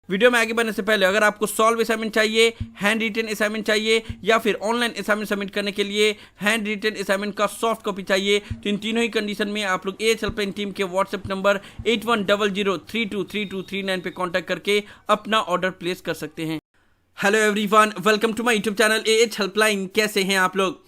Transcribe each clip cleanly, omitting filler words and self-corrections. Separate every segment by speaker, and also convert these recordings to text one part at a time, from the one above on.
Speaker 1: Video में आगे बढ़ने से पहले अगर आपको सॉल्व असाइनमेंट चाहिए, हैंड रिटन असाइनमेंट चाहिए या फिर ऑनलाइन असाइनमेंट सबमिट करने के लिए हैंड रिटन असाइनमेंट का सॉफ्ट कॉपी चाहिए, तो इन तीनों ही कंडीशन में आप लोग एएच हेल्पलाइन टीम के व्हाट्सएप नंबर 8100323239 पे कांटेक्ट करके अपना ऑर्डर प्लेस कर सकते हैं। Hello everyone, welcome to my YouTube channel AH helpline. कैसे हैं आप लोग?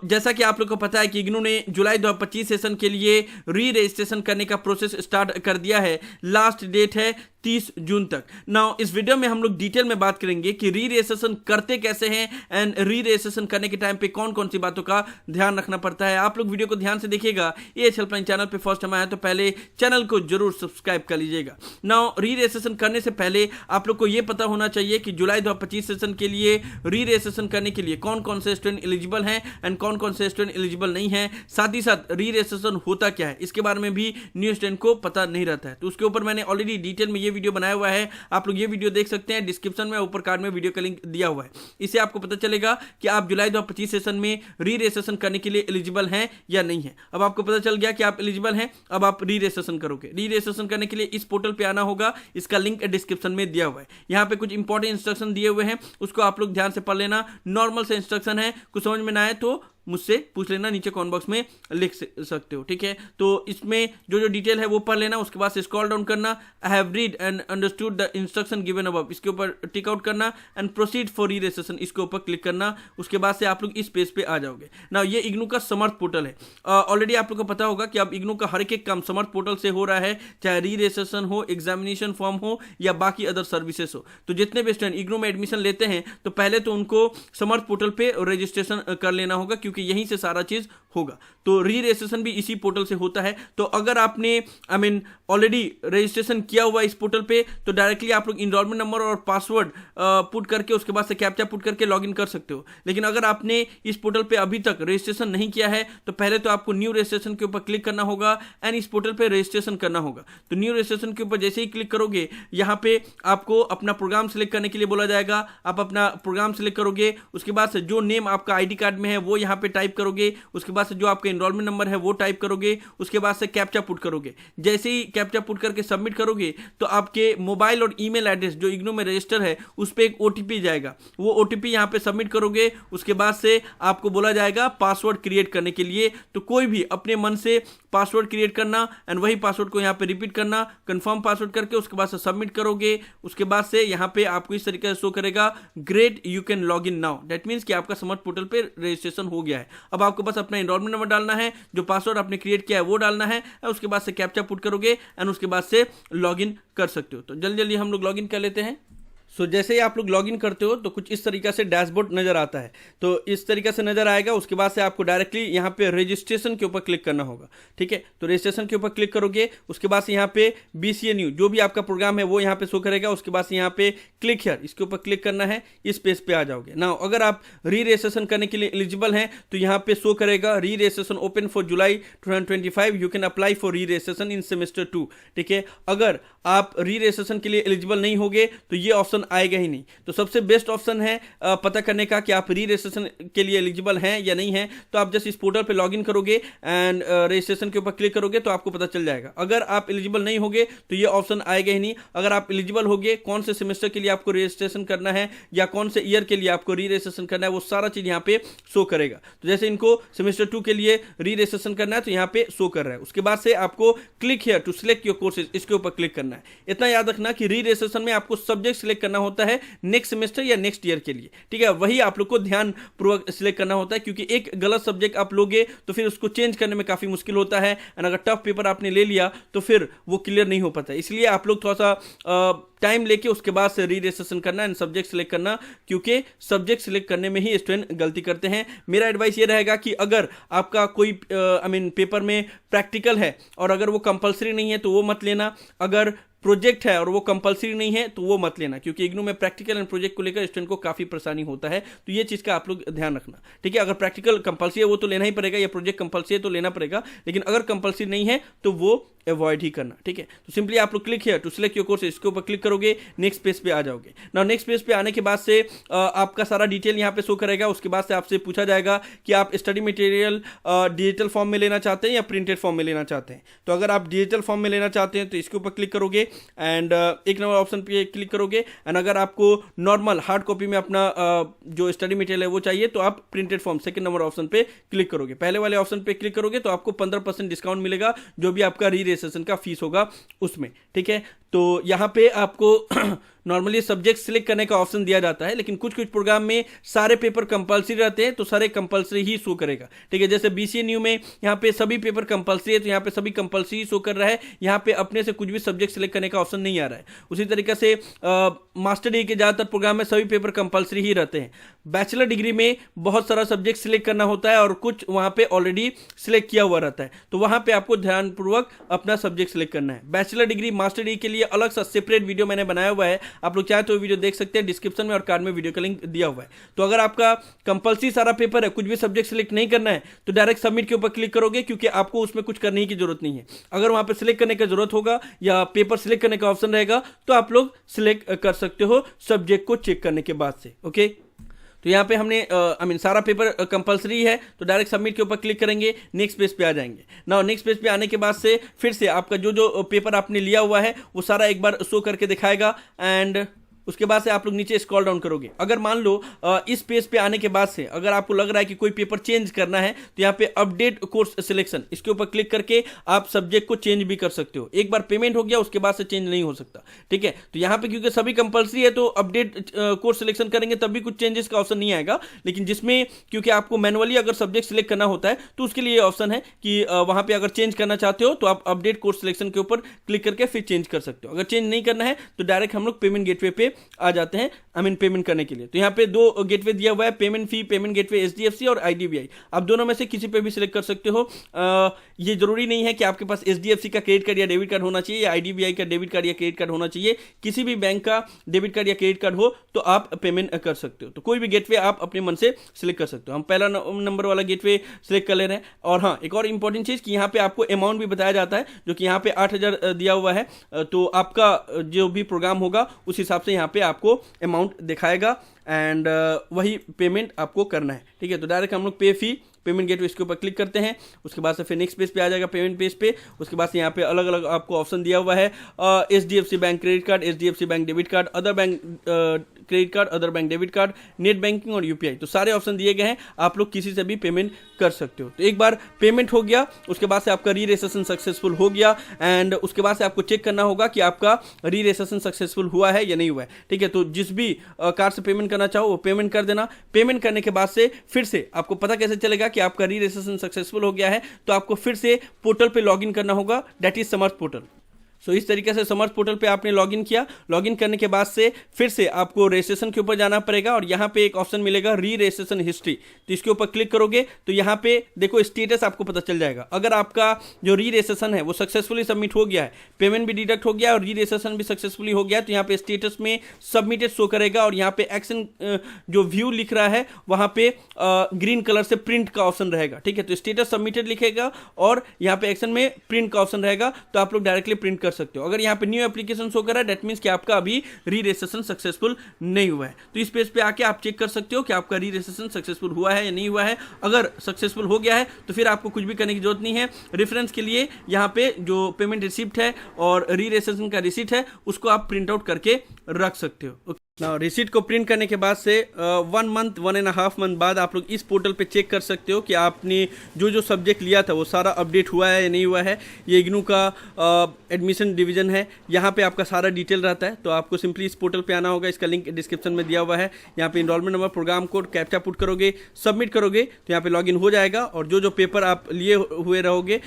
Speaker 1: जैसा कि आप लोग को पता है कि इग्नू ने जुलाई 2025 सेशन के लिए री रजिस्ट्रेशन करने का प्रोसेस स्टार्ट कर दिया है। लास्ट डेट है 30 जून तक। नाउ इस वीडियो में हम लोग डिटेल में बात करेंगे कि री रजिस्ट्रेशन करते कैसे हैं एंड री रजिस्ट्रेशन करने के टाइम पे कौन कौन सी बातों का ध्यान रखना पड़ता है। आप लोग वीडियो को ध्यान से देखिएगा। ये हेल्पलाइन चैनल पे फर्स्ट टाइम आया तो पहले चैनल को जरूर सब्सक्राइब कर लीजिएगा। नाउ री रजिस्ट्रेशन करने से पहले आप लोग को यह पता होना चाहिए कि जुलाई 2025 सेशन के लिए री रजिस्ट्रेशन करने के लिए कौन कौन से स्टूडेंट एलिजिबल हैं एंड कौन कौन से स्टूडेंट एलिजिबल नहीं है। साथ ही साथ री रजिस्ट्रेशन होता क्या है इसके बारे में भी न्यू स्टूडेंट को पता नहीं रहता है, तो उसके ऊपर मैंने ऑलरेडी डिटेल में ये वीडियो बनाया हुआ है। आप लोग ये वीडियो देख सकते हैं, डिस्क्रिप्शन में ऊपर कार्ड में वीडियो का लिंक दिया हुआ है। इससे आपको पता चलेगा कि आप जुलाई 2025 सेशन में री रजिस्ट्रेशन करने के लिए एलिजिबल हैं या नहीं है। अब आपको पता चल गया कि आप एलिजिबल हैं, अब आप री रजिस्ट्रेशन करोगे। री रजिस्ट्रेशन करने के लिए इस पोर्टल पे आना होगा, इसका लिंक डिस्क्रिप्शन में दिया हुआ है। यहाँ पे कुछ इंपॉर्टेंट इंस्ट्रक्शन दिए हुए हैं, उसको आप लोग ध्यान से पढ़ लेना। नॉर्मल से इंस्ट्रक्शन है, कुछ समझ में ना आए तो मुझसे पूछ लेना, नीचे कमेंट बॉक्स में लिख सकते हो, ठीक है। तो इसमें जो जो डिटेल है वो पढ़ लेना, उसके बाद से स्क्रॉल डाउन करना, I have read and understood the instruction given above, इसके ऊपर टिक आउट करना एंड प्रोसीड फॉर री रजिस्ट्रेशन, इसके ऊपर क्लिक करना। उसके बाद से आप लोग इस पेज पे आ जाओगे। ना ये इग्नू का समर्थ पोर्टल है। ऑलरेडी आप लोग को पता होगा कि अब इग्नू का हर एक काम समर्थ पोर्टल से हो रहा है, चाहे री रजिस्ट्रेशन हो, एग्जामिनेशन फॉर्म हो या बाकी अदर सर्विसेज हो। तो जितने भी स्टूडेंट इग्नू में एडमिशन लेते हैं तो पहले तो उनको समर्थ पोर्टल पे रजिस्ट्रेशन कर लेना होगा, क्योंकि यहीं से सारा होगा। तो री रजिस्ट्रेशन भी इसी पोर्टल से होता है। तो अगर आपने ऑलरेडी रजिस्ट्रेशन किया हुआ इस पोर्टल पे तो डायरेक्टली आप लोग इनरोलमेंट नंबर और पासवर्ड पुट करके उसके बाद से कैप्चा पुट करके लॉगिन कर सकते हो। लेकिन अगर आपने इस पोर्टल पे अभी तक रजिस्ट्रेशन नहीं किया है तो पहले तो आपको न्यू रजिस्ट्रेशन के ऊपर क्लिक करना होगा एंड इस पोर्टल पे रजिस्ट्रेशन करना होगा। तो न्यू रजिस्ट्रेशन के ऊपर जैसे ही क्लिक करोगे, यहाँ पे आपको अपना प्रोग्राम सिलेक्ट करने के लिए बोला जाएगा। आप अपना प्रोग्राम सिलेक्ट करोगे, उसके बाद से जो नेम आपका आईडी कार्ड में है वो यहाँ पे टाइप करोगे, उसके बाद से जो आपका एनरोलमेंट नंबर है वो टाइप करोगे, उसके बाद से कैप्चा पुट करोगे। जैसे ही कैप्चा पुट करके सबमिट करोगे तो आपके मोबाइल और ईमेल एड्रेस जो इग्नू में रजिस्टर है उस पे एक ओटीपी जाएगा। वो ओटीपी यहाँ पे सबमिट करोगे, उसके बाद से आपको बोला जाएगा पासवर्ड क्रिएट करने के लिए। तो कोई भी अपने मन से पासवर्ड क्रिएट करना एंड वही पासवर्ड को यहाँ पे रिपीट करना, कंफर्म पासवर्ड करके उसके बाद से सबमिट करोगे। उसके बाद से यहाँ पे आपको इस तरीके से शो करेगा, great you can log in now. That means कि आपका समर्थ पोर्टल पे रजिस्ट्रेशन हो गया है। अब आपको बस अपना एनरोलमेंट नंबर डालना है, जो पासवर्ड आपने क्रिएट किया है वो डालना है, उसके बाद से कैप्चा पुट करोगे एंड उसके बाद से लॉगिन कर सकते हो। तो जल्दी जल्दी हम लोग लॉगिन कर लेते हैं। जैसे ही आप लोग लॉगिन करते हो तो कुछ इस तरीके से डैशबोर्ड नजर आता है। तो इस तरीके से नजर आएगा। उसके बाद से आपको डायरेक्टली यहाँ पे रजिस्ट्रेशन के ऊपर क्लिक करना होगा, ठीक है। तो रजिस्ट्रेशन के ऊपर क्लिक करोगे, उसके बाद से यहाँ पे BCA न्यू जो भी आपका प्रोग्राम है वो यहाँ पे शो करेगा। उसके बाद से यहाँ पे क्लिक हियर, इसके ऊपर क्लिक करना है, इस पेज पे आ जाओगे। नाउ अगर आप री रजिस्ट्रेशन करने के लिए एलिजिबल हैं तो यहाँ पे शो करेगा, री registration open for July 2025, you can apply for री रजिस्ट्रेशन इन सेमेस्टर 2, ठीक है। अगर आप री रजिस्ट्रेशन के लिए एलिजिबल नहीं होगे तो ये ऑप्शन आएगा ही नहीं। तो सबसे बेस्ट ऑप्शन है पता करने का कि आप री रजिस्ट्रेशन के लिए एलिजिबल हैं या नहीं हैं। तो आप जस्ट इस पोर्टल पे लॉगिन करोगे एंड रजिस्ट्रेशन के ऊपर क्लिक करोगे तो आपको पता चल जाएगा। अगर आप एलिजिबल नहीं होगे तो ये ऑप्शन आएगा ही नहीं। अगर आप एलिजिबल होगे, कौन से सेमेस्टर के लिए आपको रजिस्ट्रेशन करना है या कौन से ईयर के लिए आपको री रजिस्ट्रेशन करना है, वो सारा चीज यहाँ पे शो करेगा। तो जैसे इनको सेमेस्टर 2 के लिए री रजिस्ट्रेशन करना है तो यहाँ पे शो कर रहा है। उसके बाद से आपको click here to select your courses, इसके ऊपर क्लिक करना है। इतना याद रखना कि री रजिस्ट्रेशन में आपको सब्जेक्ट सिलेक्ट करना होता है नेक्स्ट सेमेस्टर या नेक्स्ट ईयर के लिए, ठीक है। वही आप लोग को ध्यान पूर्वक सिलेक्ट करना होता है, क्योंकि एक गलत सब्जेक्ट आप लोगे तो फिर उसको चेंज करने में काफी मुश्किल होता है। एंड अगर टफ पेपर आपने ले लिया तो फिर वो क्लियर नहीं हो पाता। इसलिए आप लोग थोड़ा सा टाइम लेके उसके बाद से री रजिस्ट्रेशन करना एंड सब्जेक्ट सिलेक्ट करना, क्योंकि सब्जेक्ट सिलेक्ट करने में ही स्टूडेंट गलती करते हैं। मेरा एडवाइस ये रहेगा कि अगर आपका कोई पेपर में प्रैक्टिकल है और अगर वो कंपलसरी नहीं है तो वो मत लेना। अगर प्रोजेक्ट है और वो कंपलसरी नहीं है तो वो मत लेना, क्योंकि इग्नू में प्रैक्टिकल एंड प्रोजेक्ट को लेकर स्टूडेंट को काफी परेशानी होता है। तो ये चीज का आप लोग ध्यान रखना, ठीक है। अगर प्रैक्टिकल कंपलसरी है वो तो लेना ही पड़ेगा, या प्रोजेक्ट कंपलसरी है तो लेना पड़ेगा। लेकिन अगर कंपलसरी नहीं है तो वो अवॉइड ही करना, ठीक है। तो सिंपली आप लोग click here to select your course, इसके ऊपर क्लिक करोगे, नेक्स्ट पेज पे आ जाओगे। नाउ नेक्स्ट पेज पे आने के बाद से आपका सारा डिटेल यहाँ पे शो करेगा। उसके बाद से आपसे पूछा जाएगा कि आप स्टडी मटेरियल डिजिटल फॉर्म में लेना चाहते हैं या प्रिंटेड फॉर्म में लेना चाहते हैं। तो अगर आप डिजिटल फॉर्म में लेना चाहते हैं तो इसके ऊपर क्लिक करोगे एंड एक नंबर ऑप्शन पे क्लिक करोगे। एंड अगर आपको नॉर्मल हार्ड कॉपी में अपना जो स्टडी मटेरियल है वो चाहिए तो आप printed form second number option पे क्लिक करोगे। पहले वाले ऑप्शन पे क्लिक करोगे तो आपको 15% डिस्काउंट मिलेगा जो भी आपका री रजिस्ट्रेशन का फीस होगा उसमें, ठीक है। तो यहाँ पे आपको नॉर्मली सब्जेक्ट सिलेक्ट करने का ऑप्शन दिया जाता है, लेकिन कुछ कुछ प्रोग्राम में सारे पेपर कंपलसरी रहते हैं तो सारे कंपलसरी ही शो करेगा, ठीक है। जैसे बीसीए न्यू में यहाँ पे सभी पेपर कंपलसरी है तो यहाँ पे सभी कंपलसरी शो कर रहा है, यहाँ पे अपने से कुछ भी सब्जेक्ट सिलेक्ट करने का ऑप्शन नहीं आ रहा है। उसी तरीके से मास्टर डिग्री के ज़्यादातर प्रोग्राम में सभी पेपर कंपलसरी ही रहते हैं। बैचलर डिग्री में बहुत सारा सब्जेक्ट सिलेक्ट करना होता है और कुछ वहाँ पे ऑलरेडी सिलेक्ट किया हुआ रहता है, तो वहाँ पे आपको ध्यानपूर्वक अपना सब्जेक्ट सिलेक्ट करना है। बैचलर डिग्री मास्टर डिग्री के लिए अलग सा सेपरेट वीडियो मैंने बनाया हुआ है, आप लोग चाहे तो वीडियो देख सकते हैं, डिस्क्रिप्शन में और कार्ड में वीडियो का लिंक दिया हुआ है। तो अगर आपका कंपलसरी सारा पेपर है, कुछ भी सब्जेक्ट सिलेक्ट नहीं करना है तो डायरेक्ट सबमिट के ऊपर क्लिक करोगे, क्योंकि आपको उसमें कुछ करने की जरूरत नहीं है। अगर वहाँ पे सिलेक्ट करने की जरूरत होगा या पेपर सिलेक्ट करने का ऑप्शन रहेगा तो आप लोग सिलेक्ट कर सकते हो सब्जेक्ट को चेक करने के बाद से, ओके। तो यहाँ पे हमने सारा पेपर कंपलसरी है तो डायरेक्ट सबमिट के ऊपर क्लिक करेंगे, नेक्स्ट पेज पे आ जाएंगे। नाउ नेक्स्ट पेज पे आने के बाद से फिर से आपका जो जो पेपर आपने लिया हुआ है वो सारा एक बार शो करके दिखाएगा एंड उसके बाद से आप लोग नीचे स्क्रॉल डाउन करोगे। अगर मान लो इस पेज पे आने के बाद से अगर आपको लग रहा है कि कोई पेपर चेंज करना है तो यहाँ पे अपडेट कोर्स सिलेक्शन, इसके ऊपर क्लिक करके आप सब्जेक्ट को चेंज भी कर सकते हो। एक बार पेमेंट हो गया उसके बाद से चेंज नहीं हो सकता, ठीक है। तो यहाँ पे क्योंकि सभी कंपलसरी है तो अपडेट कोर्स सिलेक्शन करेंगे तब भी कुछ चेंजेस का ऑप्शन नहीं आएगा, लेकिन जिसमें क्योंकि आपको मैनुअली अगर सब्जेक्ट सिलेक्ट करना होता है तो उसके लिए ऑप्शन है कि वहाँ पे अगर चेंज करना चाहते हो तो आप अपडेट कोर्स सिलेक्शन के ऊपर क्लिक करके फिर चेंज कर सकते हो। अगर चेंज नहीं करना है तो डायरेक्ट हम लोग पेमेंट गेटवे पे आ जाते हैं पेमेंट करने के लिए। तो यहाँ पे दो गेटवे दिया हुआ है, पेमेंट फी, पेमेंट गेटवे एचडीएफसी और आईडीबीआई। आप दोनों में से किसी पे भी सिलेक्ट कर सकते हो। ये जरूरी नहीं है कि आपके पास एचडीएफसी का क्रेडिट कार्ड या डेबिट कार्ड होना चाहिए या आईडीबीआई का डेबिट कार्ड या क्रेडिट कार्ड होना चाहिए। किसी भी बैंक का डेबिट कार्ड या क्रेडिट कार्ड हो तो आप पेमेंट कर सकते हो। तो कोई भी गेटवे आप अपने मन से सिलेक्ट कर सकते हो। हम पहला नंबर वाला गेटवे सिलेक्ट कर ले रहे हैं। और हाँ, एक और इंपॉर्टेंट चीज कि यहाँ पे आपको अमाउंट भी बताया जाता है, जो कि यहाँ पे 8,000 दिया हुआ है। तो आपका जो भी प्रोग्राम होगा उस हिसाब से यहाँ पे आपको अमाउंट दिखाएगा एंड वही पेमेंट आपको करना है, ठीक है। तो डायरेक्ट हम लोग पे फी पेमेंट गेटवे इसके ऊपर क्लिक करते हैं। उसके बाद से फिर नेक्स्ट पेज पे आ जाएगा पेमेंट पेज पे। उसके बाद से यहाँ पे अलग अलग आपको ऑप्शन दिया हुआ है, HDFC bank credit card, HDFC bank debit card, other bank credit card, other bank debit card, net banking और यूपीआई। तो सारे ऑप्शन दिए गए हैं, आप लोग किसी से भी पेमेंट कर सकते हो। तो एक बार पेमेंट हो गया उसके बाद से आपका री रजिस्ट्रेशन सक्सेसफुल हो गया एंड उसके बाद से आपको चेक करना होगा कि आपका री रजिस्ट्रेशन सक्सेसफुल हुआ है या नहीं हुआ है, ठीक है। तो जिस भी कार्ड से पेमेंट करना चाहो वो पेमेंट कर देना। पेमेंट करने के बाद से फिर से आपको पता कैसे चलेगा कि आपका री रजिस्ट्रेशन सक्सेसफुल हो गया है, तो आपको फिर से पोर्टल पे लॉगिन करना होगा, दैट इज समर्थ पोर्टल। सो इस तरीके से समर्थ पोर्टल पे आपने लॉगिन किया। लॉगिन करने के बाद से फिर से आपको रजिस्ट्रेशन के ऊपर जाना पड़ेगा और यहाँ पे एक ऑप्शन मिलेगा री रजिस्ट्रेशन हिस्ट्री। तो इसके ऊपर क्लिक करोगे तो यहाँ पे देखो स्टेटस आपको पता चल जाएगा। अगर आपका जो री रजिस्ट्रेशन है वो सक्सेसफुली सबमिट हो गया है, पेमेंट भी डिडक्ट हो गया और री रजिस्ट्रेशन भी सक्सेसफुली हो गया, तो यहाँ पे स्टेटस में सबमिटेड शो करेगा और यहाँ पे एक्शन जो व्यू लिख रहा है वहाँ पे ग्रीन कलर से प्रिंट का ऑप्शन रहेगा, ठीक है। तो स्टेटस सबमिटेड लिखेगा और यहाँ पे एक्शन में प्रिंट का ऑप्शन रहेगा, तो आप लोग डायरेक्टली प्रिंट कर सकते हो। अगर यहाँ पे न्यू एप्लीकेशन शो कर रहा है दैट मींस कि आपका अभी री रजिस्ट्रेशन सक्सेसफुल नहीं हुआ है। तो इस पेज पे आके आप चेक कर सकते हो कि आपका री रजिस्ट्रेशन सक्सेसफुल हुआ है या नहीं हुआ है। अगर सक्सेसफुल हो गया है तो फिर आपको कुछ भी करने की जरूरत नहीं है। रेफरेंस के लिए यहाँ पे जो पेमेंट रिसिप्ट है और री रजिस्ट्रेशन का रिसिप्ट है उसको आप प्रिंट आउट करके रख सकते हो। रिसीट को प्रिंट करने के बाद से 1 मंथ 1.5 मंथ बाद आप लोग इस पोर्टल पे चेक कर सकते हो कि आपने जो जो सब्जेक्ट लिया था वो सारा अपडेट हुआ है या नहीं हुआ है। ये इग्नू का एडमिशन डिवीजन है, यहाँ पे आपका सारा डिटेल रहता है। तो आपको सिंपली इस पोर्टल पे आना होगा, इसका लिंक डिस्क्रिप्शन में दिया हुआ है। यहाँ पे enrolment number, programme code, captcha put करोगे, सबमिट करोगे तो यहाँ पे लॉगिन हो जाएगा और जो जो पेपर आप लिए हुए रहोगे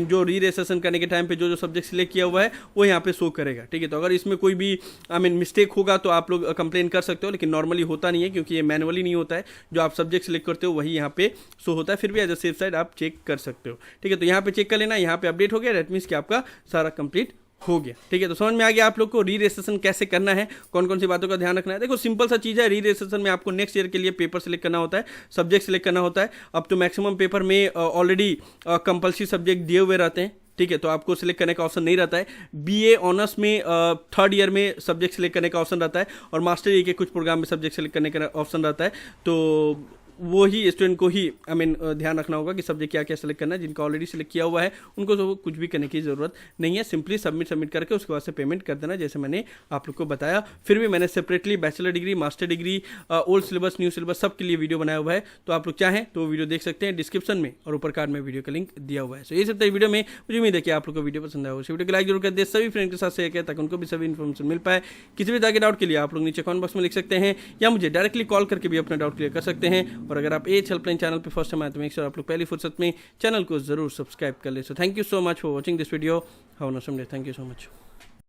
Speaker 1: जो री रजिस्ट्रेशन करने के टाइम पे जो जो सब्जेक्ट सिलेक्ट किया हुआ है वो यहाँ पे शो करेगा, ठीक है। तो अगर इसमें कोई भी मिस्टेक होगा तो आप लोग कंप्लेन कर सकते हो, लेकिन नॉर्मली होता नहीं है क्योंकि ये मैनुअली नहीं होता है। जो आप सब्जेक्ट सिलेक्ट करते हो वही यहाँ पे शो होता है, फिर भी एज अ सेफ साइड आप चेक कर सकते हो, ठीक है। तो यहाँ पे चेक कर लेना, यहाँ पे अपडेट हो गया, दैट मींस कि आपका सारा कंप्लीट हो गया, ठीक है। तो समझ में आ गया आप लोग को री रजिस्ट्रेशन कैसे करना है, कौन कौन सी बातों का ध्यान रखना है। देखो सिंपल सा चीज़ है, री रजिस्ट्रेशन में आपको नेक्स्ट ईयर के लिए पेपर सिलेक्ट करना होता है, सब्जेक्ट सिलेक्ट करना होता है। अब तो मैक्सिमम पेपर में ऑलरेडी कंपल्सरी सब्जेक्ट दिए हुए रहते हैं, ठीक है, तो आपको सिलेक्ट करने का ऑप्शन नहीं रहता है। बीए ऑनर्स में थर्ड ईयर में सब्जेक्ट सिलेक्ट करने का ऑप्शन रहता है, और मास्टर डिग्री के कुछ प्रोग्राम में सब्जेक्ट सिलेक्ट करने का ऑप्शन रहता है। तो वो ही स्टूडेंट को ही ध्यान रखना होगा कि सब्जेक्ट क्या क्या सिलेक्ट करना है। जिनका ऑलरेडी सिलेक्ट किया हुआ है उनको तो कुछ भी करने की ज़रूरत नहीं है, सिंपली सबमिट करके उसके बाद से पेमेंट कर देना, जैसे मैंने आप लोग को बताया। फिर भी मैंने separately bachelor degree, master degree, old syllabus, new syllabus सब के लिए वीडियो बनाया हुआ है, तो आप लोग चाहें तो वीडियो देख सकते हैं डिस्क्रिप्शन में, और ऊपर कार्ड में वीडियो का लिंक दिया हुआ है। तो ये सब था वीडियो में, मुझे उम्मीद है कि आप लोग को वीडियो पसंद आया होगा। वीडियो को लाइक जरूर कर दे, सभी फ्रेंड के साथ शेयर करें ताकि उनको भी सभी इन्फॉर्मेशन मिल पाए। किसी भी तरह के डाउट के लिए आप लोग नीचे कमेंट बॉक्स में लिख सकते हैं, या मुझे डायरेक्टली कॉल करके भी अपना डाउट क्लियर कर सकते हैं। और अगर आप एज हेल्पलाइन चैनल पे फर्स्ट टाइम आए तो मेक श्योर आप लोग पहली फुर्सत में चैनल को जरूर सब्सक्राइब कर ले। So thank you so much for watching this video. Have a nice day. Thank you so much.